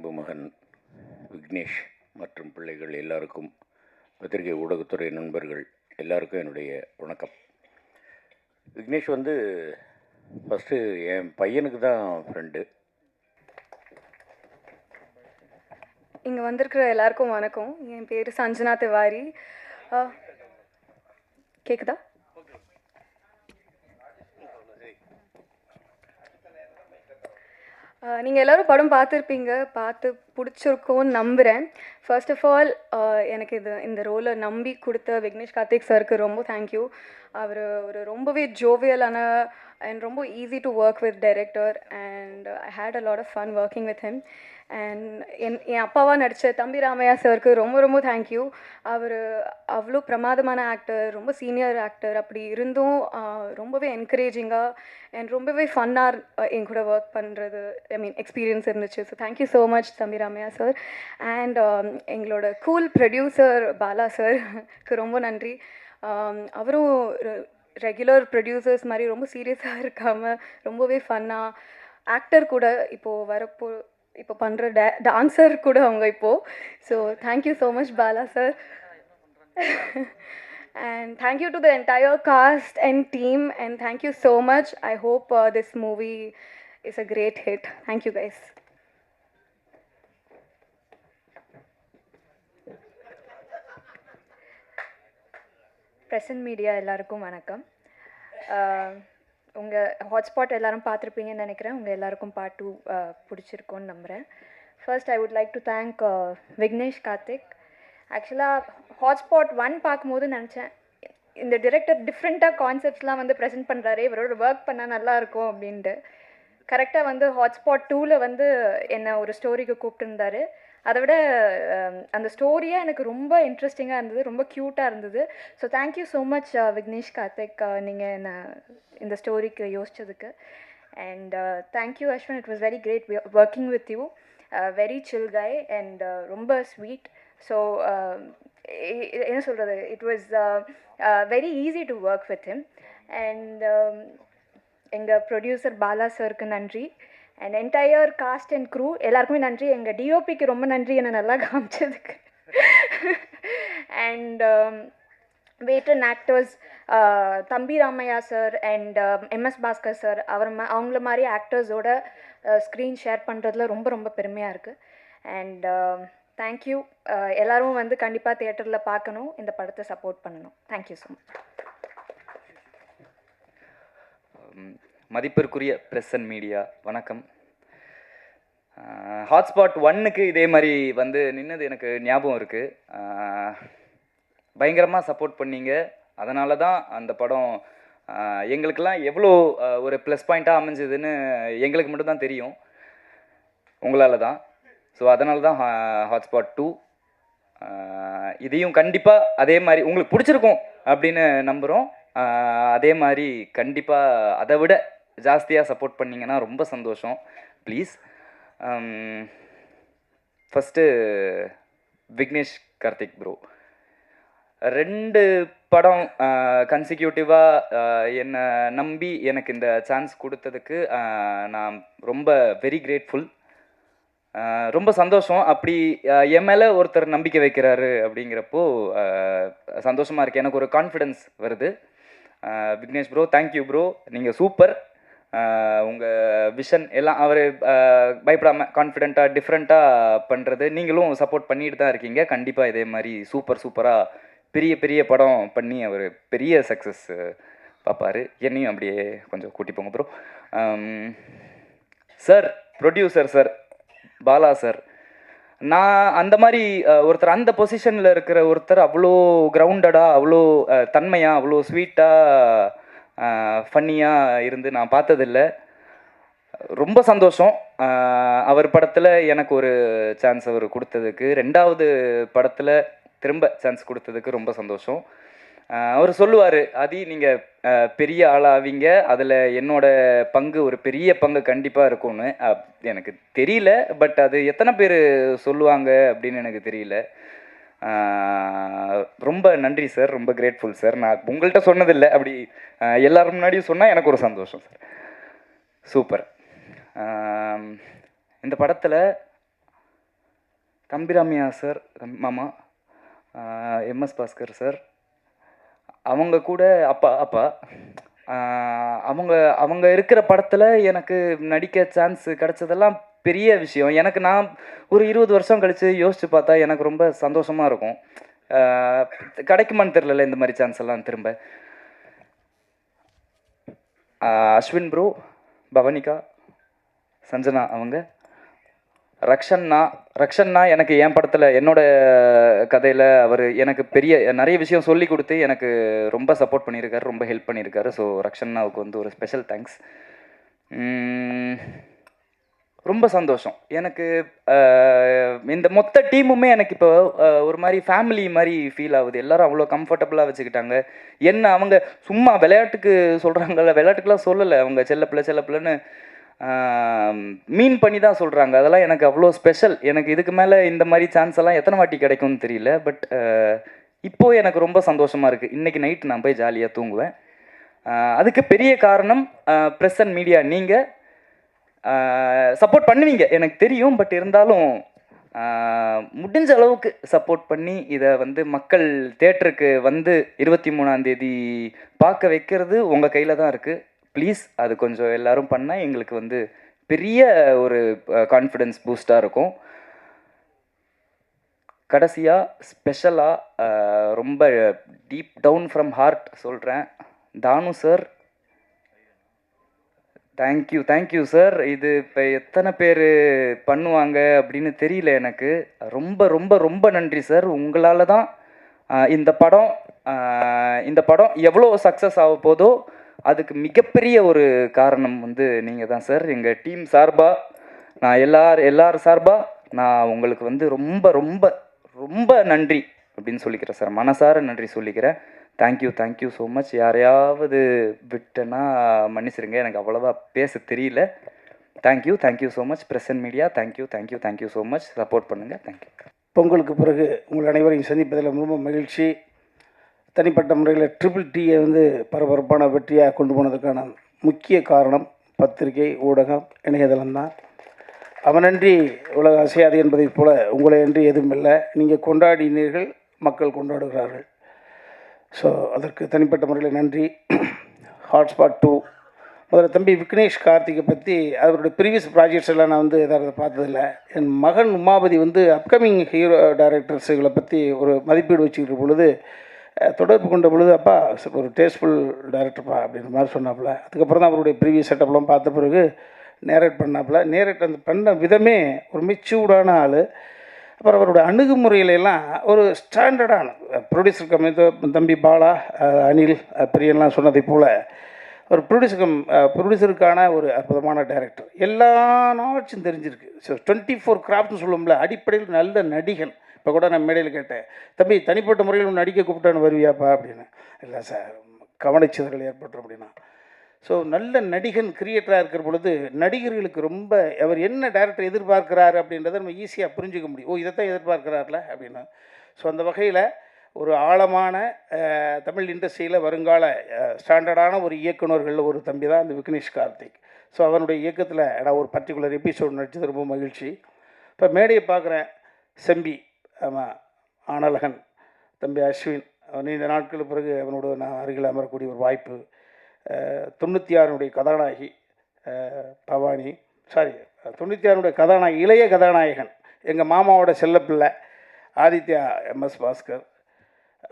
அன்பு மகன் விக்னேஷ் மற்றும் பிள்ளைகள் எல்லாருக்கும், பத்திரிகை ஊடகத்துறை நண்பர்கள் எல்லாருக்கும் என்னுடைய வணக்கம். விக்னேஷ் வந்து ஃபஸ்ட்டு என் பையனுக்கு தான் ஃப்ரெண்டு. இங்கே வந்திருக்கிற எல்லாருக்கும் வணக்கம். என் பேர் சஞ்சனா திவாரி. கேட்குதா? நீங்கள் எல்லோரும் படம் பார்த்துருப்பீங்க, பார்த்து பிடிச்சிருக்கோன்னு நம்புகிறேன். ஃபர்ஸ்ட் ஆஃப் ஆல் எனக்கு இந்த ரோலை நம்பி கொடுத்த விக்னேஷ் கார்த்திக் சாருக்கு ரொம்ப தேங்க்யூ. அவர் ஒரு ரொம்பவே ஜோவியலான அண்ட் ரொம்ப easy to work with director and I had a lot of fun working with him. And என் அப்பாவாக நடித்த தம்பி ராமையா சாருக்கு ரொம்ப ரொம்ப தேங்க்யூ. அவர் அவ்வளோ பிரமாதமான ஆக்டர், ரொம்ப சீனியர் ஆக்டர். அப்படி இருந்தும் ரொம்பவே என்கரேஜிங்காக அண்ட் ரொம்பவே ஃபன்னாக என் கூட ஒர்க் பண்ணுறது எக்ஸ்பீரியன்ஸ் இருந்துச்சு. ஸோ தேங்க்யூ ஸோ மச் தம்பி ராமையா சார். அண்ட் எங்களோட கூல் ப்ரொடியூசர் பாலா சாருக்கு ரொம்ப நன்றி. அவரும் ரெகுலர் ப்ரொடியூசர்ஸ் மாதிரி ரொம்ப சீரியஸாக இருக்காமல் ரொம்பவே ஃபன்னாக ஆக்டர் கூட இப்போ பண்ணுற டான்ஸர் கூட அவங்க இப்போது. So thank you so much Bala sir. And thank you to the entire cast and team, and thank you so much. I hope this movie is a great hit. Thank you guys. Present media எல்லாருக்கும் வணக்கம். உங்கள் hotspot எல்லாரும் பார்த்துருப்பீங்கன்னு நினைக்கிறேன். உங்கள் எல்லாருக்கும் part 2 பிடிச்சிருக்கோன்னு நம்புகிறேன். First I would like to thank Vignesh Karthik. ஆக்சுவலாக ஹாட்ஸ்பாட் 1 பார்க்கும்போது நினச்சேன், இந்த டிரெக்டர் டிஃப்ரெண்ட்டாக கான்செப்ட்ஸ்லாம் வந்து ப்ரெசென்ட் பண்ணுறாரு, இவரோட ஒர்க் பண்ணால் நல்லாயிருக்கும் அப்படின்ட்டு. கரெக்டாக வந்து ஹாட்ஸ்பாட் 2ல் வந்து என்னை ஒரு ஸ்டோரிக்கு கூப்பிட்டுருந்தாரு. அதை விட அந்த ஸ்டோரியே எனக்கு ரொம்ப இன்ட்ரெஸ்டிங்காக இருந்தது, ரொம்ப க்யூட்டாக இருந்தது. So thank you so much Vignesh Karthik, நீங்கள் என்னை இந்த ஸ்டோரிக்கு யோசித்ததுக்கு. And thank you Ashwin, it was very great working with you. Very chill guy and ரொம்ப ஸ்வீட். ஸோ என்ன சொல்கிறது, it was very easy to work with him. And எங்கள் ப்ரொடியூசர் பாலா சாருக்கு நன்றி. And entire cast and crew எல்லாருக்குமே நன்றி. எங்கள் டிஓபிக்கு ரொம்ப நன்றி, என்னை நல்லா காமிச்சதுக்கு. அண்ட் வெயிட்டன் ஆக்டர்ஸ் தம்பி Ramaiah sir and MS Bhaskar sir, அவங்கள மாதிரி ஆக்டர்ஸோட ஸ்க்ரீன் ஷேர் பண்ணுறதுல ரொம்ப ரொம்ப பெருமையாக இருக்குது. And thank you. எல்லோரும் வந்து கண்டிப்பாக தியேட்டரில் பார்க்கணும், இந்த படத்தை சப்போர்ட் பண்ணணும். Thank you so much. மதிப்பிற்குரிய பிரசன்ட் மீடியா வணக்கம். ஹாட்ஸ்பாட் 1க்கு இதே மாதிரி வந்து நின்னது எனக்கு ஞாபகம் இருக்குது. பயங்கரமாக சப்போர்ட் பண்ணீங்க. அதனால தான் அந்த படம் எங்களுக்கெல்லாம் எவ்வளோ ஒரு ப்ளஸ் பாயிண்ட்டாக அமைஞ்சதுன்னு எங்களுக்கு மட்டும்தான் தெரியும், உங்களால் தான். ஸோ அதனால தான் ஹாட்ஸ்பாட் 2 இதையும் கண்டிப்பாக அதே மாதிரி உங்களுக்கு பிடிச்சிருக்கும் அப்படின்னு நம்புகிறோம். அதே மாதிரி கண்டிப்பாக அதை விட ஜாஸ்தியாக சப்போர்ட் பண்ணிங்கன்னா ரொம்ப சந்தோஷம். Please. First Vignesh Karthik bro 2 படம் கன்சிக்யூட்டிவாக என்னை நம்பி எனக்கு இந்த சான்ஸ் கொடுத்ததுக்கு நான் ரொம்ப வெரி கிரேட்ஃபுல். ரொம்ப சந்தோஷம். அப்படி என் மேலே ஒருத்தர் நம்பிக்கை வைக்கிறாரு அப்படிங்கிறப்போ சந்தோஷமாக இருக்குது. எனக்கு ஒரு கான்ஃபிடென்ஸ் வருது. விக்னேஷ் ப்ரோ, தேங்க்யூ ப்ரோ, நீங்கள் சூப்பர். உங்கள் விஷன் எல்லாம் அவர் பயப்படாமல் கான்ஃபிடெண்ட்டாக டிஃப்ரெண்ட்டாக பண்ணுறது நீங்களும் சப்போர்ட் பண்ணிட்டு தான் இருக்கீங்க. கண்டிப்பாக இதே மாதிரி சூப்பராக பெரிய பெரிய படம் பண்ணி அவர் பெரிய சக்ஸஸ் பார்ப்பார். என்னையும் அப்படியே கொஞ்சம் கூட்டி போங்க bro. Sir, producer sir, Bala sir, நான் அந்த மாதிரி ஒருத்தர் அந்த பொசிஷனில் இருக்கிற ஒருத்தர் அவ்வளோ கிரவுண்டடாக, அவ்வளோ தன்மையாக, அவ்வளோ ஸ்வீட்டாக, ஃபன்னியாக இருந்து நான் பார்த்ததில்லை. ரொம்ப சந்தோஷம். அவர் படத்தில் எனக்கு ஒரு சான்ஸ் அவர் கொடுத்ததுக்கு, 2வது படத்தில் திரும்ப சான்ஸ் கொடுத்ததுக்கு ரொம்ப சந்தோஷம். அவர் சொல்லுவார், நீங்கள் பெரிய ஆளாவீங்க, அதில் என்னோட பங்கு ஒரு பெரிய பங்கு கண்டிப்பாக இருக்கும்னு. எனக்கு தெரியல, பட் அது எத்தனை பேர் சொல்லுவாங்க அப்படின்னு எனக்கு தெரியல. ரொம்ப நன்றி சார், ரொம்ப கிரேட்ஃபுல் சார். நான் உங்கள்கிட்ட சொன்னதில்லை, அப்படி எல்லாரும் முன்னாடியும் சொன்னால் எனக்கு ஒரு சந்தோஷம் சார். சூப்பர். இந்த படத்தில் தம்பிராமையா சார், மாமா, எம்எஸ் பாஸ்கர் சார், அவங்க கூட அப்பா அப்பா அவங்க அவங்க இருக்கிற படத்தில் எனக்கு நடிக்க சான்ஸ் கிடச்சதெல்லாம் பெரிய விஷயம். எனக்கு நான் ஒரு 20 வருஷம் கழித்து யோசித்து பார்த்தா எனக்கு ரொம்ப சந்தோஷமாக இருக்கும். கிடைக்குமான்னு தெரில இந்த மாதிரி சான்ஸ் எல்லாம் திரும்ப. அஸ்வின் ப்ரோ, பவனிகா, சஞ்சனா, அவங்க ரக்ஷன்னா எனக்கு என் படத்தில் என்னோட கதையில் அவர் எனக்கு நிறைய விஷயம் சொல்லி கொடுத்து எனக்கு ரொம்ப சப்போர்ட் பண்ணியிருக்காரு, ரொம்ப ஹெல்ப் பண்ணியிருக்காரு. ஸோ ரக்ஷன்னாவுக்கு வந்து ஒரு ஸ்பெஷல் தேங்க்ஸ். ரொம்ப சந்தோஷம் எனக்கு. இந்த மொத்த டீமுமே எனக்கு இப்போ ஒரு மாதிரி ஃபேமிலி மாதிரி ஃபீல் ஆகுது. எல்லோரும் அவ்வளோ கம்ஃபர்டபுளாக வச்சுக்கிட்டாங்க. என்ன அவங்க சும்மா விளையாட்டுக்கு சொல்கிறாங்கல்ல, விளையாட்டுக்கெலாம் சொல்லலை, அவங்க செல்லப்பிள்ளைன்னு மீன் பண்ணி தான் சொல்கிறாங்க. அதெல்லாம் எனக்கு அவ்வளோ ஸ்பெஷல். எனக்கு இதுக்கு மேலே இந்த மாதிரி சான்ஸ் எல்லாம் எத்தனை வாட்டி கிடைக்கும்னு தெரியல. பட் இப்போது எனக்கு ரொம்ப சந்தோஷமாக இருக்குது. இன்றைக்கி நைட்டு நான் போய் ஜாலியாக தூங்குவேன். அதுக்கு பெரிய காரணம் ப்ரெஸ் அண்ட் மீடியா. நீங்கள் சப்போர்ட் பண்ணுவீங்க எனக்கு தெரியும். பட் இருந்தாலும் முடிஞ்ச அளவுக்கு சப்போர்ட் பண்ணி இதை வந்து மக்கள் தேட்டருக்கு வந்து 23ஆம் தேதி பார்க்க வைக்கிறது உங்கள் கையில் தான் இருக்குது. ப்ளீஸ் அது கொஞ்சம் எல்லோரும் பண்ணால் எங்களுக்கு வந்து பெரிய ஒரு கான்ஃபிடென்ஸ் பூஸ்டாக இருக்கும். கடைசியாக ஸ்பெஷலாக ரொம்ப டீப் டவுன் ஃப்ரம் ஹார்ட் சொல்கிறேன், தானு சார், தேங்க்யூ சார். இது இப்போ எத்தனை பேர் பண்ணுவாங்க அப்படின்னு தெரியல எனக்கு. ரொம்ப ரொம்ப ரொம்ப நன்றி சார். உங்களால் தான் இந்த படம் எவ்வளோ சக்ஸஸ் ஆக போதோ அதுக்கு மிகப்பெரிய ஒரு காரணம் வந்து நீங்கள் தான் சார். எங்கள் டீம் சார்பாக நான் எல்லார் சார்பாக நான் உங்களுக்கு வந்து ரொம்ப ரொம்ப ரொம்ப நன்றி அப்படின்னு சொல்லிக்கிறேன் சார். மனசார நன்றி சொல்லிக்கிறேன். Thank you so much. யாரையாவது விட்டேன்னா மன்னிச்சிருங்க, எனக்கு அவ்வளோவா பேச தெரியல. Thank you so much press and media. Thank you so much. Support பண்ணுங்கள். தேங்க்யூ. பொங்கலுக்கு பிறகு உங்கள் அனைவரையும் சந்திப்பதில் ரொம்ப மகிழ்ச்சி. தனிப்பட்ட முறையில் ட்ரிபிள் டியை வந்து பரபரப்பான வெற்றியாக கொண்டு போனதுக்கான முக்கிய காரணம் பத்திரிகை, ஊடகம், இணையதளம் தான். அவனன்றி உலக அசையாது என்பதைப் போல உங்களை அன்றி எதுவும் இல்லை. நீங்கள் கொண்டாடினீர்கள், மக்கள் கொண்டாடுகிறார்கள். ஸோ அதற்கு தனிப்பட்ட முறையில் நன்றி. ஹாட்ஸ்பாட் 2 முதல்ல தம்பி விக்னேஷ் கார்த்திகை பற்றி அவருடைய ப்ரீவியஸ் ப்ராஜெக்ட்ஸ் எல்லாம் நான் வந்து எதாவது பார்த்ததில்லை. என் மகன் உமாபதி வந்து அப்கமிங் ஹீரோ டைரக்டர்ஸுகளை பற்றி ஒரு மதிப்பீடு வச்சுக்கிற பொழுது தொடர்பு கொண்ட பொழுது, அப்பா ஒரு டேஸ்ட்ஃபுல் டைரக்டர்ப்பா அப்படின்ற மாதிரி சொன்னாப்புல. அதுக்கப்புறம் தான் அவருடைய ப்ரீவியஸ் செட்டப்லாம் பார்த்த பிறகு நேரேட் பண்ணாப்புல. நேரேட் அந்த பண்ண விதமே ஒரு மெச்சூர்டான ஆள். அப்புறம் அவருடைய அணுகுமுறையிலெல்லாம் ஒரு ஸ்டாண்டர்டான ப்ரொடியூசர் தம்பி பாலா, அனில், பிரியன்லாம் சொன்னதை போல் ஒரு ப்ரொடியூசருக்கான ஒரு அற்புதமான டைரக்டர். எல்லா நாட்சும் தெரிஞ்சிருக்கு. ஸோ 24 கிராஃப்ட்னு சொல்லுவோம்ல, அடிப்படையில் நல்ல நடிகன். இப்போ கூட நான் மேடையில் கேட்டேன், தம்பி தனிப்பட்ட முறையில் நடிக்க கூப்பிட்டான்னு வருவியாப்பா அப்படின்னு. இல்லை சார், கவனிச்சதுகள் ஏற்பட்டுரும் அப்படின்னா. ஸோ நல்ல நடிகன், கிரியேட்டராக இருக்கிற பொழுது நடிகர்களுக்கு ரொம்ப அவர் என்ன டைரக்டர் எதிர்பார்க்குறாரு அப்படின்றத நம்ம ஈஸியாக புரிஞ்சுக்க முடியும். இதைத்தான் எதிர்பார்க்குறாருல அப்படின்னு. ஸோ அந்த வகையில் ஒரு ஆழமான தமிழ் இண்டஸ்ட்ரியில் வருங்கால ஸ்டாண்டர்டான ஒரு இயக்குநர்களில் ஒரு தம்பி தான் இந்த விக்னேஷ் கார்த்திக். ஸோ அவனுடைய இயக்கத்தில் நான் ஒரு பர்டிகுலர் எபிசோடு நடித்தது ரொம்ப மகிழ்ச்சி. இப்போ மேடையை பார்க்குறேன், செம்பி, ஆமாம், ஆனலகன், தம்பி அஸ்வின், நீண்ட நாட்களுக்கு பிறகு அவனோட நான் அருகில் அமரக்கூடிய ஒரு வாய்ப்பு. 96 கதாநாயகி பவானி, 96 கதாநாயகி, இளைய கதாநாயகன் எங்கள் மாமாவோட செல்லப்பிள்ளை ஆதித்யா, எம்எஸ் பாஸ்கர்,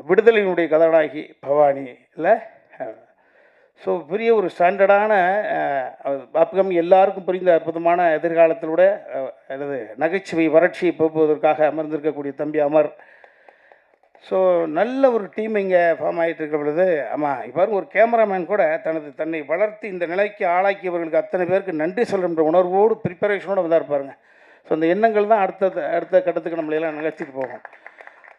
விடுதலையினுடைய கதாநாயகி பவானி. இல்லை, ஸோ பெரிய ஒரு ஸ்டாண்டர்டான அப்புறம் எல்லாருக்கும் புரிந்த அற்புதமான எதிர்காலத்திலூட எனது நகைச்சுவை வறட்சியை போக்குவதற்காக அமர்ந்திருக்கக்கூடிய தம்பி அமர். ஸோ நல்ல ஒரு டீம் இங்கே ஃபார்ம் ஆகிட்டு இருக்கிற பொழுது, ஆமாம், இப்போ ஒரு கேமராமேன் கூட தன்னை வளர்த்து இந்த நிலைக்கு ஆளாக்கியவர்களுக்கு அத்தனை பேருக்கு நன்றி சொல்கின்ற உணர்வோடு ப்ரிப்பரேஷனோடு வந்தால் இருப்பாருங்க. ஸோ அந்த எண்ணங்கள் தான் அடுத்த கட்டத்துக்கு நம்மளையெல்லாம் நிகழ்த்திட்டு போகும்.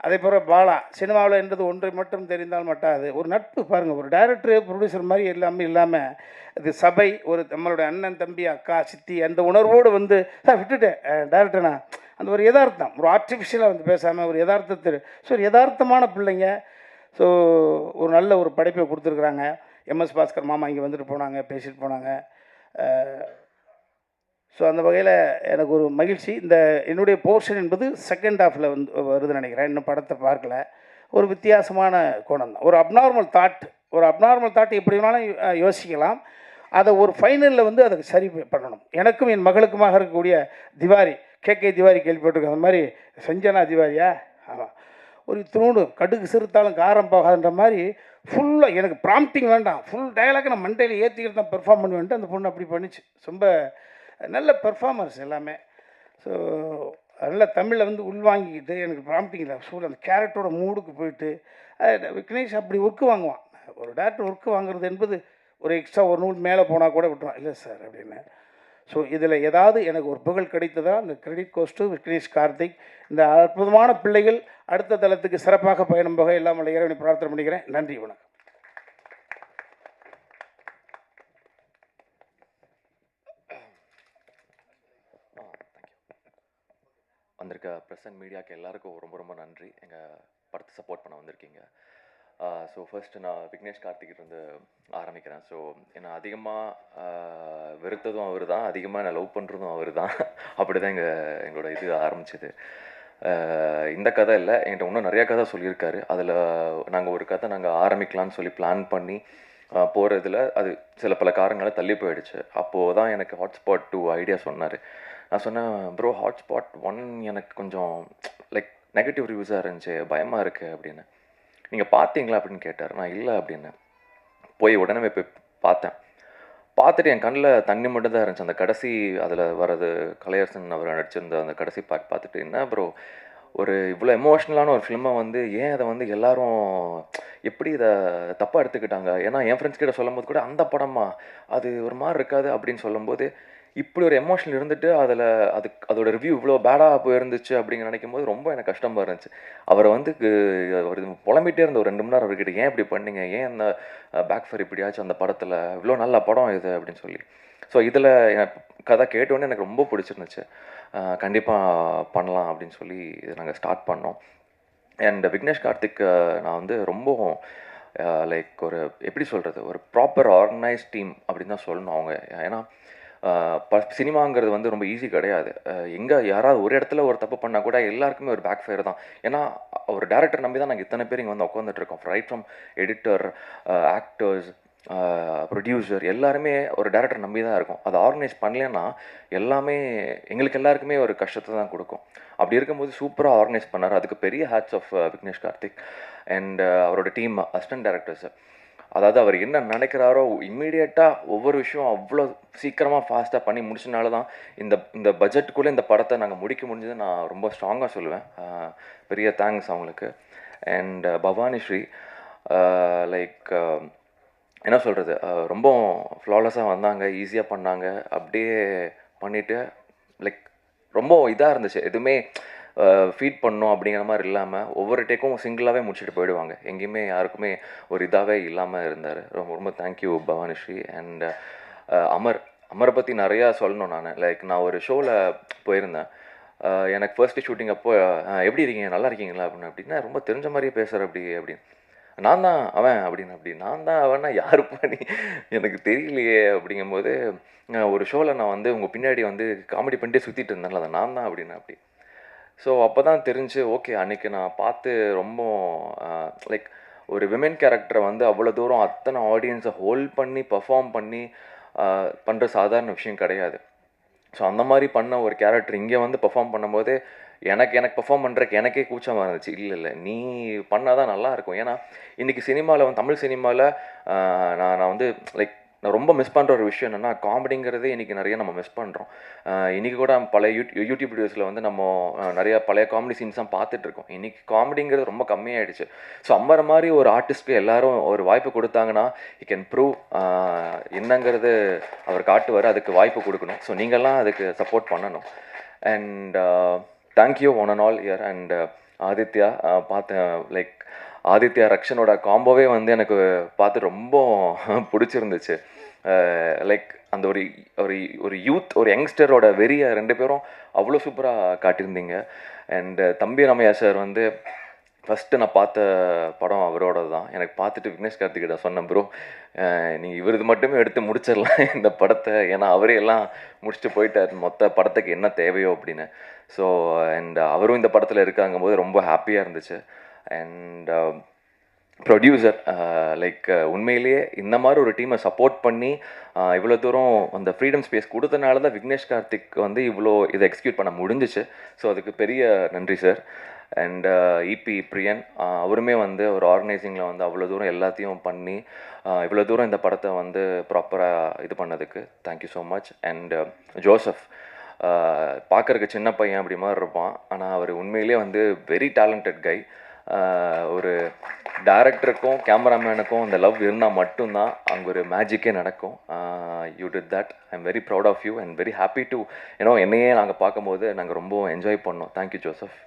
அதே போல் பாலா, சினிமாவில் என்றது ஒன்றை மட்டும் தெரிந்தால் மட்டாது. ஒரு நட்பு பாருங்கள், ஒரு டைரக்டர் ப்ரொடியூசர் மாதிரி எல்லாமே இல்லாமல் இது சபை, ஒரு நம்மளுடைய அண்ணன், தம்பி, அக்கா, சித்தி, அந்த உணர்வோடு வந்து சார் விட்டுட்டேன் டைரக்டர்னா அந்த ஒரு யதார்த்தம், ஒரு ஆர்டிஃபிஷியலாக வந்து பேசாமல் ஒரு யதார்த்தத்தில். ஸோ ஒரு யதார்த்தமான பிள்ளைங்க. ஸோ ஒரு நல்ல ஒரு படைப்பை கொடுத்துருக்குறாங்க. எம்எஸ் பாஸ்கர் மாமா இங்கே வந்துட்டு போனாங்க, பேசிட்டு போனாங்க. ஸோ அந்த வகையில் எனக்கு ஒரு மகிழ்ச்சி. இந்த என்னுடைய போர்ஷன் என்பது செகண்ட் ஹாஃபில் வந்து வருதுன்னு நினைக்கிறேன். இன்னும் படத்தை பார்க்கல. ஒரு வித்தியாசமான கோணம் தான். ஒரு அப்நார்மல் தாட் எப்படி வேணாலும் யோசிக்கலாம். அதை ஒரு ஃபைனலில் வந்து அதுக்கு சரி பண்ணணும். எனக்கும் என் மகளுக்குமாக இருக்கக்கூடிய திவாரி, கேகே திவாரி கேள்விப்பட்டிருக்கேன். அந்த மாதிரி சஞ்சனா திவாரியா? ஆமாம். ஒரு இத்தினோடு கடுகு சிறுத்தாலும் காரம் போகாதுன்ற மாதிரி ஃபுல்லாக எனக்கு ப்ராம்ப்டிங் வேண்டாம், ஃபுல் டயலாக் நான் மண்டையில் ஏற்றிக்கிட்டு தான் பெர்ஃபார்ம் பண்ணுவேன்ட்டு அந்த பொண்ணு அப்படி பண்ணிச்சு. ரொம்ப நல்ல பெர்ஃபார்மன்ஸ் எல்லாமே. ஸோ அதனால் தமிழில் வந்து உள்வாங்கிக்கிட்டு எனக்கு ப்ராம்ப்டிங்கில் அந்த கேரக்டரோட மூடுக்கு போயிட்டு விக்னேஷ் அப்படி ஒர்க்கு வாங்குவான். ஒரு டேரக்டர் ஒர்க்கு வாங்குறது என்பது ஒரு எக்ஸ்ட்ரா ஒரு நூல் மேலே போனால் கூட விட்டுருவான், இல்லை சார் அப்படின்னு. ஸோ இதில் ஏதாவது எனக்கு ஒரு புகழ் கிடைத்ததா அந்த credit goes to Vignesh Karthik. இந்த அற்புதமான பிள்ளைகள் அடுத்த தளத்துக்கு சிறப்பாக பயணம் போக எல்லாம் இறைவனை பிரார்த்தனை பண்ணிக்கிறேன். நன்றி, வணக்கம். வந்திருக்க ப்ரெஸ் அண்ட் மீடியாவுக்கு எல்லாருக்கும் ரொம்ப ரொம்ப நன்றி. எங்கள் படத்தை சப்போர்ட் பண்ண வந்திருக்கீங்க. ஸோ ஃபர்ஸ்ட்டு நான் விக்னேஷ் கார்த்திகிட்டேருந்து ஆரம்பிக்கிறேன். ஸோ என்னை அதிகமாக வெறுத்ததும் அவர் தான், அதிகமாக என்னை லவ் பண்ணுறதும் அவர் தான். அப்படி தான் எங்களோட இது ஆரம்பிச்சிது. இந்த கதை இல்லை, என்கிட்ட இன்னும் நிறையா கதை சொல்லியிருக்காரு. அதில் நாங்கள் ஒரு கதை ஆரம்பிக்கலான்னு சொல்லி பிளான் பண்ணி போகிறதுல அது சில பல காரணங்களால் தள்ளி போயிடுச்சு. அப்போது தான் எனக்கு ஹாட்ஸ்பாட் 2 ஐடியா சொன்னார். நான் சொன்னேன், ப்ரோ ஹாட்ஸ்பாட் 1 எனக்கு கொஞ்சம் லைக் நெகட்டிவ் ரிவ்யூஸாக இருந்துச்சு, பயமாக இருக்குது அப்படின்னு. நீங்கள் பார்த்தீங்களா அப்படின்னு கேட்டார். நான் இல்லை அப்படின்னு. போய் உடனே போய் பார்த்தேன். பார்த்துட்டு என் கண்ணில் தண்ணி மட்டும் தான் இருந்துச்சு. அந்த கடைசி அதில் வர்றது கலையரசன் அவர் நடிச்சிருந்த அந்த கடைசி பார்த்துட்டு, என்ன ப்ரோ ஒரு இவ்வளோ எமோஷ்னலான ஒரு ஃபிலிமை வந்து ஏன் அதை வந்து எல்லோரும் எப்படி இதை தப்பாக எடுத்துக்கிட்டாங்க? ஏன்னா என் ஃப்ரெண்ட்ஸ் கிட்ட சொல்லும் போது கூட அந்த படமா அது ஒரு மாதிரி இருக்காது அப்படின்னு சொல்லும்போது, இப்படி ஒரு எமோஷனல் இருந்துட்டு அதில் அதோட ரிவ்யூ இவ்வளோ பேடாக போயிருந்துச்சு அப்படிங்கிற நினைக்கும் போது ரொம்ப எனக்கு கஷ்டமாக இருந்துச்சு. அவரை வந்து அவர் புலம்பிகிட்டே இருந்த ஒரு 2 மணி நேரம் அவர்கிட்ட, ஏன் இப்படி பண்ணீங்க, ஏன் அந்த பேக் ஃபயர் இப்படியாச்சும் அந்த படத்தில், இவ்வளோ நல்ல படம் இது அப்படின்னு சொல்லி. ஸோ இதில் எனக்கு கதை கேட்டோன்னே எனக்கு ரொம்ப பிடிச்சிருந்துச்சு. கண்டிப்பாக பண்ணலாம் அப்படின்னு சொல்லி இதை நாங்கள் ஸ்டார்ட் பண்ணோம். அண்ட் விக்னேஷ் கார்த்திக் நான் வந்து ரொம்ப லைக் ஒரு எப்படி சொல்கிறது, ஒரு ப்ராப்பர் ஆர்கனைஸ்ட் டீம் அப்படின்னு தான் சொல்லணும் அவங்க. ஏன்னா சினிமாங்கிறது வந்து ரொம்ப ஈஸி கிடையாது. எங்கே யாராவது ஒரு இடத்துல ஒரு தப்பு பண்ணால் கூட எல்லாருக்குமே ஒரு பேக் ஃபயர் தான். ஏன்னா ஒரு டேரக்டர் நம்பி தான் நாங்கள் இத்தனை பேர் இங்கே வந்து உட்காந்துட்ருக்கோம். Right from editor, actors, producer, எல்லாருமே ஒரு டேரக்டர் நம்பி தான் இருக்கும். அதை ஆர்கனைஸ் பண்ணலன்னா எல்லாமே எங்களுக்கு எல்லாருக்குமே ஒரு கஷ்டத்தை தான் கொடுக்கும். அப்படி இருக்கும்போது சூப்பராக ஆர்கனைஸ் பண்ணார். அதுக்கு பெரிய hats off Vignesh Karthik and அவரோட டீம் அசிஸ்டன்ட் டேரக்டர்ஸு. அதாவது அவர் என்ன நினைக்கிறாரோ இம்மீடியட்டாக ஒவ்வொரு விஷயம் அவ்வளோ சீக்கிரமாக ஃபாஸ்ட்டாக பண்ணி முடிச்சனால தான் இந்த பட்ஜெட்டுக்குள்ளே இந்த படத்தை நாங்கள் முடிக்க முடிஞ்சது நான் ரொம்ப ஸ்ட்ராங்காக சொல்லுவேன். பெரிய தேங்க்ஸ் அவங்களுக்கு. அண்ட் பவானி ஸ்ரீ லைக் என்ன சொல்கிறது, ரொம்ப ஃப்ளாலெஸ்ஸாக வந்தாங்க, ஈஸியாக பண்ணாங்க. அப்படியே பண்ணிவிட்டு லைக் ரொம்ப இதாக இருந்துச்சு. எதுவுமே ஃபீட் பண்ணோம் அப்படிங்கிற மாதிரி இல்லாமல் ஒவ்வொரு டேக்கும் சிங்கிளாகவே முடிச்சுட்டு போயிடுவாங்க. எங்கேயுமே யாருக்குமே ஒரு இதாகவே இல்லாமல் இருந்தார். ரொம்ப ரொம்ப தேங்க்யூ பவானிஸ்ரீ. அண்ட் அமரை பற்றி நிறையா சொல்லணும். நான் ஒரு ஷோவில் போயிருந்தேன். எனக்கு ஃபர்ஸ்ட்டு ஷூட்டிங் அப்போ எப்படி இருக்கீங்க, நல்லா இருக்கீங்களா அப்படின்னா ரொம்ப தெரிஞ்ச மாதிரியே பேசுகிற அப்படின்னு. நான் தான் அவன் அப்படி நான் தான் அவன்னா யாரு பண்ணி எனக்கு தெரியலையே அப்படிங்கும்போது, ஒரு ஷோவில் நான் வந்து உங்கள் பின்னாடி வந்து காமெடி பண்ணிட்டு சுற்றிட்டு இருந்தேன்ல, அதை நான் தான் அப்படி. ஸோ அப்போ தான் தெரிஞ்சு, ஓகே அன்றைக்கி நான் பார்த்து ரொம்ப லைக் ஒரு விமென் கேரக்டரை வந்து அவ்வளோ தூரம் அத்தனை ஆடியன்ஸை ஹோல்ட் பண்ணி பர்ஃபார்ம் பண்ணி பண்ணுற சாதாரண விஷயம் கிடையாது. ஸோ அந்த மாதிரி பண்ண ஒரு கேரக்டர் இங்கே வந்து பர்ஃபார்ம் பண்ணும்போது எனக்கு பர்ஃபார்ம் பண்ணுறதுக்கு எனக்கே கூச்சமாக இருந்துச்சு. இல்லை நீ பண்ணால் தான் நல்லாயிருக்கும். ஏன்னா இன்றைக்கி சினிமாவில் வந்து தமிழ் சினிமாவில் நான் வந்து லைக் நான் ரொம்ப மிஸ் பண்ணுற ஒரு விஷயம் என்னென்னா, காமெடிங்கிறதே இன்றைக்கி நிறைய நம்ம மிஸ் பண்ணுறோம். இன்றைக்கி கூட பழைய யூடியூப் வீடியோஸில் வந்து நம்ம நிறையா பழைய காமெடி சீன்ஸ் தான் பார்த்துட்ருக்கோம். இன்றைக்கி காமெடிங்கிறது ரொம்ப கம்மியாகிடுச்சு. ஸோ அம்மர மாதிரி ஒரு ஆர்டிஸ்ட்க்கு எல்லோரும் ஒரு வாய்ப்பு கொடுத்தாங்கன்னா he can prove என்னங்கிறது அவர் காட்டுவார். அதுக்கு வாய்ப்பு கொடுக்கணும். ஸோ நீங்கள்லாம் அதுக்கு சப்போர்ட் பண்ணணும். And thank you one and all year. And Aditya பார்த்தேன், லைக் ஆதித்யா ரக்ஷனோட காம்போவே வந்து எனக்கு பார்த்து ரொம்ப பிடிச்சிருந்துச்சு. லைக் அந்த ஒரு யூத், ஒரு யங்ஸ்டரோட வெறியை 2 பேரும் அவ்வளோ சூப்பராக காட்டியிருந்தீங்க. அண்ட் தம்பி ரமையா சார் வந்து ஃபஸ்ட்டு நான் பார்த்த படம் அவரோட தான். எனக்கு பார்த்துட்டு விக்னேஷ் கார்த்திகிட்ட சொன்னேன், ப்ரோ நீங்கள் இவரது மட்டுமே எடுத்து முடிச்சிடலாம் இந்த படத்தை, ஏன்னா அவரே எல்லாம் முடிச்சுட்டு போயிட்டார், மொத்த படத்துக்கு என்ன தேவையோ அப்படின்னு. ஸோ அண்ட் அவரும் இந்த படத்தில் இருக்காங்கும் போது ரொம்ப ஹாப்பியாக இருந்துச்சு. அண்ட் ப்ரொடியூசர் லைக் உண்மையிலேயே இந்த மாதிரி ஒரு டீமை சப்போர்ட் பண்ணி இவ்வளோ தூரம் அந்த ஃப்ரீடம் ஸ்பேஸ் கொடுத்தனால தான் விக்னேஷ் கார்த்திக் வந்து இவ்வளோ இதை எக்ஸிக்யூட் பண்ண முடிஞ்சிச்சு. ஸோ அதுக்கு பெரிய நன்றி சார். அண்ட் இபி பிரியன் அவருமே வந்து ஒரு ஆர்கனைசிங்கில் வந்து அவ்வளோ தூரம் எல்லாத்தையும் பண்ணி இவ்வளோ தூரம் இந்த படத்தை வந்து ப்ராப்பராக இது பண்ணதுக்கு thank you so much. And Joseph பார்க்குறக்கு சின்ன பையன் அப்படி மாதிரி இருப்பான், ஆனால் அவர் உண்மையிலே வந்து வெரி டேலண்டட் கை. ஒரு டைரக்டருக்கும் கேமராமேனுக்கும் இந்த லவ் இருந்தால் மட்டும்தான் அங்கே ஒரு மேஜிக்கே நடக்கும். You did that. I am very proud of you and very happy to என்னையே நாங்கள் பார்க்கும்போது நாங்கள் ரொம்ப என்ஜாய் பண்ணோம். Thank you Joseph.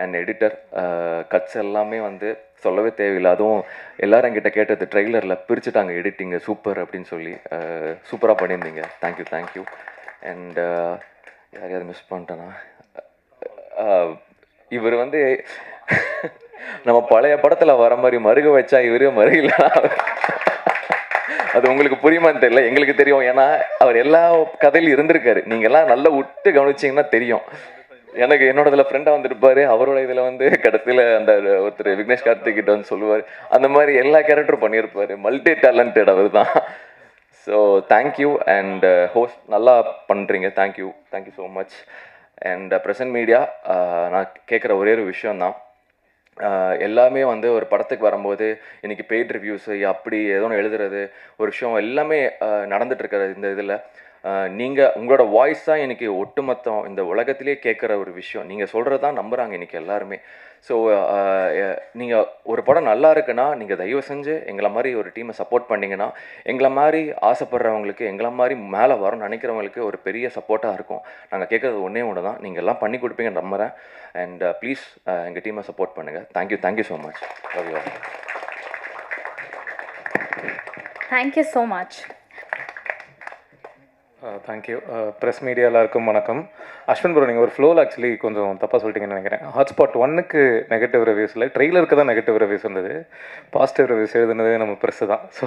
And editor cuts எல்லாமே வந்து சொல்லவே தேவையில்லை. அதுவும் எல்லோரும் என்கிட்ட கேட்டது ட்ரெய்லரில் பிரிச்சுட்டாங்க எடிட்டிங்கு சூப்பர் அப்படின்னு சொல்லி சூப்பராக பண்ணியிருந்தீங்க. தேங்க்யூ. அண்ட் யாரையாவது மிஸ் பண்ணிட்டேன்னா இவர் வந்து நம்ம பழைய படத்தில் வர மாதிரி மருக வச்சா இவரே மருகல, அது உங்களுக்கு புரியுமான்னு தெரியல, எங்களுக்கு தெரியும். ஏன்னா அவர் எல்லா கதையிலும் இருந்திருக்காரு. நீங்கள் எல்லாம் நல்லா விட்டு கவனிச்சிங்கன்னா தெரியும். எனக்கு என்னோட இதில் ஃப்ரெண்டாக வந்துருப்பார், அவரோட இதில் வந்து கடைசியில் அந்த ஒருத்தர் விக்னேஷ் கார்த்திக் கிட்ட வந்து சொல்லுவார். அந்த மாதிரி எல்லா கேரக்டரும் பண்ணியிருப்பார். மல்டி டேலண்டட் அவர் தான். So thank you. அண்ட் ஹோஸ்ட் நல்லா பண்ணுறீங்க. Thank you so much. And present media நான் கேட்குற ஒரே ஒரு விஷயந்தான், எல்லாமே வந்து ஒரு படத்துக்கு வரும்போது இன்றைக்கி பெய்ட் ரிவ்யூஸு அப்படி ஏதோ ஒன்று எழுதுறது ஒரு விஷயம் எல்லாமே நடந்துகிட்ருக்கிற இந்த இதில் நீங்கள் உங்களோட வாய்ஸ் தான் இன்றைக்கி ஒட்டுமொத்தம் இந்த உலகத்திலே கேட்குற ஒரு விஷயம். நீங்கள் சொல்கிறது தான் நம்புகிறாங்க இன்றைக்கி எல்லாருமே. ஸோ நீங்கள் ஒரு படம் நல்லா இருக்குன்னா நீங்கள் தயவு செஞ்சு எங்களை மாதிரி ஒரு டீமை சப்போர்ட் பண்ணிங்கன்னா எங்களை மாதிரி ஆசைப்படுறவங்களுக்கு, எங்களை மாதிரி மேலே வரணும்னு நினைக்கிறவங்களுக்கு ஒரு பெரிய சப்போர்ட்டாக இருக்கும். நாங்கள் கேட்குறது ஒன்று தான், நீங்கள் எல்லாம் பண்ணி கொடுப்பீங்கன்னு நம்புகிறேன். அண்ட் ப்ளீஸ் எங்கள் டீமை சப்போர்ட் பண்ணுங்கள். Thank you so much. Love you. Thank you so much. Thank you. Press media எல்லாருக்கும் வணக்கம். அஸ்வின் ப்ரோ, நீங்கள் ஒரு ஃப்ளோவில் ஆக்சுவலி கொஞ்சம் தப்பாக சொல்லிட்டீங்கன்னு நினைக்கிறேன். ஹாட்ஸ்பாட் 1க்கு நெகட்டிவ் ரிவ்யூஸ் இல்லை, ட்ரெய்லருக்கு தான் நெகட்டிவ் ரிவ்யூஸ் இருந்தது. பாசிட்டிவ் ரிவ்யூஸ் எழுதுனது நம்ம ப்ரெஸ்ஸு தான். ஸோ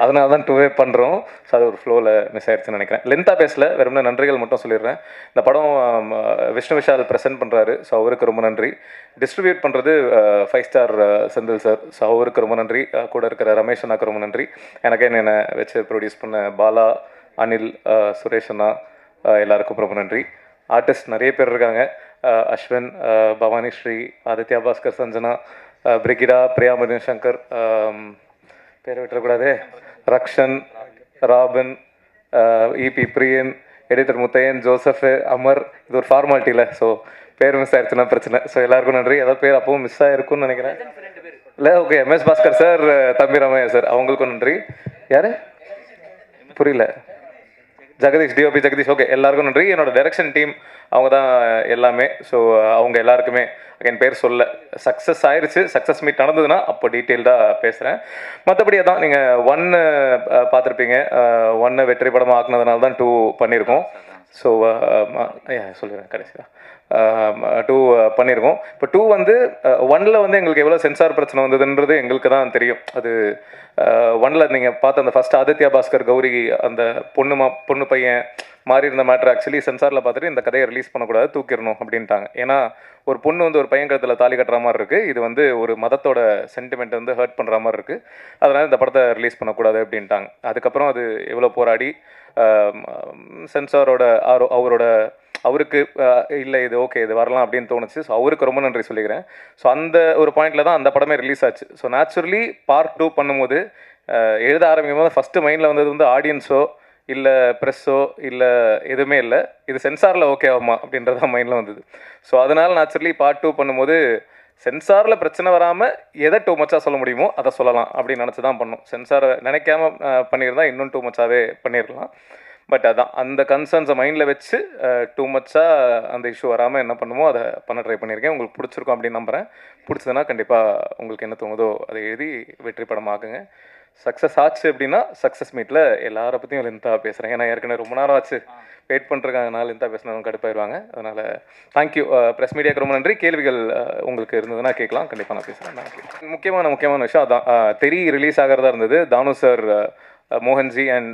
அதனால தான் 2வே பண்ணுறோம். ஸோ அது ஒரு ஃப்ளோவில் மிஸ் ஆயிடுச்சுன்னு நினைக்கிறேன். லென்த்தாக பேசல, வெறும் நன்றிகள் மட்டும் சொல்லிடுறேன். இந்த படம் விஷ்ணு விஷால் ப்ரெசென்ட் பண்ணுறாரு. ஸோ அவருக்கு ரொம்ப நன்றி. டிஸ்ட்ரிபியூட் பண்ணுறது 5 ஸ்டார் செந்தில் சார். ஸோ அவருக்கு ரொம்ப நன்றி. கூட இருக்கிற ரமேஷ் அண்ணாக்கு ரொம்ப நன்றி. எனக்கே என்னை வச்சு ப்ரொடியூஸ் பண்ண பாலா, அனில், சுரேஷ் அண்ணா எல்லாருக்கும் ரொம்ப நன்றி. ஆர்டிஸ்ட் நிறைய பேர் இருக்காங்க. அஸ்வின், பவானி ஸ்ரீ, ஆதித்யா பாஸ்கர், சஞ்சனா, பிரிகிடா, பிரியா மதின் சங்கர், பேர் விட்டுறக்கூடாது, ரக்ஷன், ராபின், இபி பிரியன், எடிட்டர் முத்தையன், ஜோசப், அமர். இது ஒரு ஃபார்மாலிட்டியில், ஸோ பேர் மிஸ் ஆயிடுச்சுன்னா பிரச்சனை. ஸோ எல்லாருக்கும் நன்றி. ஏதாவது பேர் அப்பவும் மிஸ் ஆகிருக்குன்னு நினைக்கிறேன். இல்லை, ஓகே. எம்எஸ் பாஸ்கர் சார், தம்பி ராமையா சார், அவங்களுக்கும் நன்றி. யார் புரியல? ஜெகதீஷ், டிஓபி ஜெகதீஷ். ஓகே, எல்லாருக்கும் நன்றி. என்னோட டைரக்ஷன் டீம் அவங்க தான் எல்லாமே. ஸோ அவங்க எல்லாருக்குமே என் பேர் சொல்ல சக்ஸஸ் ஆயிடுச்சு. சக்ஸஸ் மீட் நடந்ததுன்னா அப்போ டீட்டெயில்டாக பேசுகிறேன். மற்றபடி அதான் நீங்கள் 1 பார்த்துருப்பீங்க. 1 வெற்றி படமாக ஆக்குனதுனால தான் 2 பண்ணியிருக்கோம். ஸோ சொல்லிடுறேன் கடைசியாக 2 பண்ணியிருக்கோம். இப்போ 2 வந்து 1ல் வந்து எங்களுக்கு எவ்வளோ சென்சார் பிரச்சனை வந்ததுன்றது எங்களுக்கு தான் தெரியும். அது 1ல் நீங்கள் பார்த்த அந்த ஃபஸ்ட் ஆதித்யா பாஸ்கர் கௌரி அந்த பொண்ணு பையன் மாறி இருந்த மேட்ரு ஆக்சுவலி சென்சாரில் பார்த்துட்டு இந்த கதையை ரிலீஸ் பண்ணக்கூடாது, தூக்கிடணும் அப்படின்ட்டாங்க. ஏன்னா ஒரு பொண்ணு வந்து ஒரு பையன் கழுத்தில் தாலி கட்டுற மாதிரி இருக்குது. இது வந்து ஒரு மதத்தோட சென்டிமெண்ட் வந்து ஹர்ட் பண்ணுற மாதிரி இருக்குது. அதனால் இந்த படத்தை ரிலீஸ் பண்ணக்கூடாது அப்படின்ட்டாங்க. அதுக்கப்புறம் அது எவ்வளோ போராடி சென்சாரோட அவருக்கு இல்லை இது ஓகே இது வரலாம் அப்படின்னு தோணுச்சு. ஸோ அவருக்கு ரொம்ப நன்றி சொல்லிக்கிறேன். ஸோ அந்த ஒரு பாயிண்டில் தான் அந்த படமே ரிலீஸ் ஆச்சு. ஸோ நேச்சுரலி பார்ட் 2 பண்ணும்போது எழுத ஆரம்பிக்கும் போது ஃபஸ்ட்டு மைண்டில் வந்தது வந்து ஆடியன்ஸோ இல்லை ப்ரெஸ்ஸோ இல்லை எதுவுமே இல்லை, இது சென்சாரில் ஓகே ஆகுமா அப்படின்றத மைண்டில் வந்தது. ஸோ அதனால் நேச்சுரலி பார்ட் 2 பண்ணும்போது சென்சாரில் பிரச்சனை வராமல் எதை டூ மச்சாக சொல்ல முடியுமோ அதை சொல்லலாம் அப்படின்னு நினச்சி தான் பண்ணோம். சென்சாரை நினைக்காம பண்ணியிருந்தால் இன்னும் 2 மச்சாவே பண்ணிடலாம். பட் அதான் அந்த கன்சர்ன்ஸை மைண்டில் வச்சு 2 மச்சாக அந்த இஷ்யூ வராமல் என்ன பண்ணுமோ அதை பண்ண ட்ரை பண்ணியிருக்கேன். உங்களுக்கு பிடிச்சிருக்கும் அப்படின்னு நம்புகிறேன். பிடிச்சதுன்னா கண்டிப்பாக உங்களுக்கு என்ன தோணுதோ அதை எழுதி வெற்றி படமாக்குங்க. சக்ஸஸ் ஆச்சு அப்படின்னா சக்ஸஸ் மீட்டில் எல்லாரை பற்றியும் லென்த்தாக பேசுகிறேன். ஏன்னா ஏற்கனவே ரொம்ப நேரம் ஆச்சு வெயிட் பண்ணிருக்காங்கனால லென்த்தாக பேசினவங்க கடுப்பாயிருவாங்க. அதனால் தேங்க்யூ. ப்ரெஸ் மீடியாவுக்கு ரொம்ப நன்றி. கேள்விகள் உங்களுக்கு இருந்ததுன்னா கேட்கலாம், கண்டிப்பாக நான் பேசுகிறேன். தேங்க்யூ. முக்கியமான விஷயம் அதான், தெரி ரிலீஸ் ஆகிறதா இருந்தது. தானு சார், மோகன்ஜி அண்ட்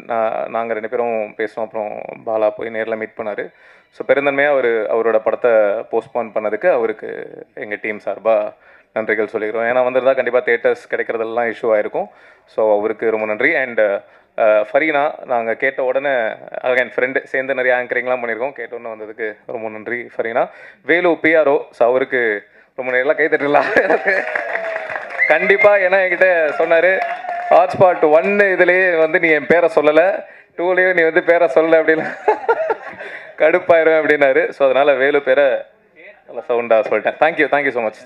நாங்கள் 2 பேரும் பேசுவோம். அப்புறம் பாலா போய் நேரில் மீட் பண்ணார். ஸோ பெருந்தன்மையாக அவரோட படத்தை போஸ்ட்போன் பண்ணதுக்கு அவருக்கு எங்கள் டீம் சார்பாக நன்றிகள் சொல்லிக்கிறோம். ஏன்னா வந்திருந்தா கண்டிப்பாக தேட்டர்ஸ் கிடைக்கிறதெல்லாம் இஷ்யூ ஆகிருக்கும். ஸோ அவருக்கு ரொம்ப நன்றி. அண்ட் ஃபரீனா, நாங்கள் கேட்ட உடனே என் ஃப்ரெண்டு சேர்ந்து நிறைய ஆங்கரிங்லாம் பண்ணியிருக்கோம். கேட்ட உடனே வந்ததுக்கு ரொம்ப நன்றி ஃபரீனா. வேலு பிஆர்ஓ, ஸோ அவருக்கு ரொம்ப நேரம் கை தட்டலாம் எனக்கு கண்டிப்பாக. ஏன்னா என்கிட்ட சொன்னார், ஹாட்ஸ்பாட் 1 இதுலேயே நீ என் பேரை சொல்லலை, 2லேயும் நீ பேரை சொல்லலை அப்படின்னு கடுப்பாயிரும் அப்படின்னாரு. ஸோ அதனால் வேலு பேரை நல்லா சவுண்டாக சொல்லிட்டேன். Thank you so much.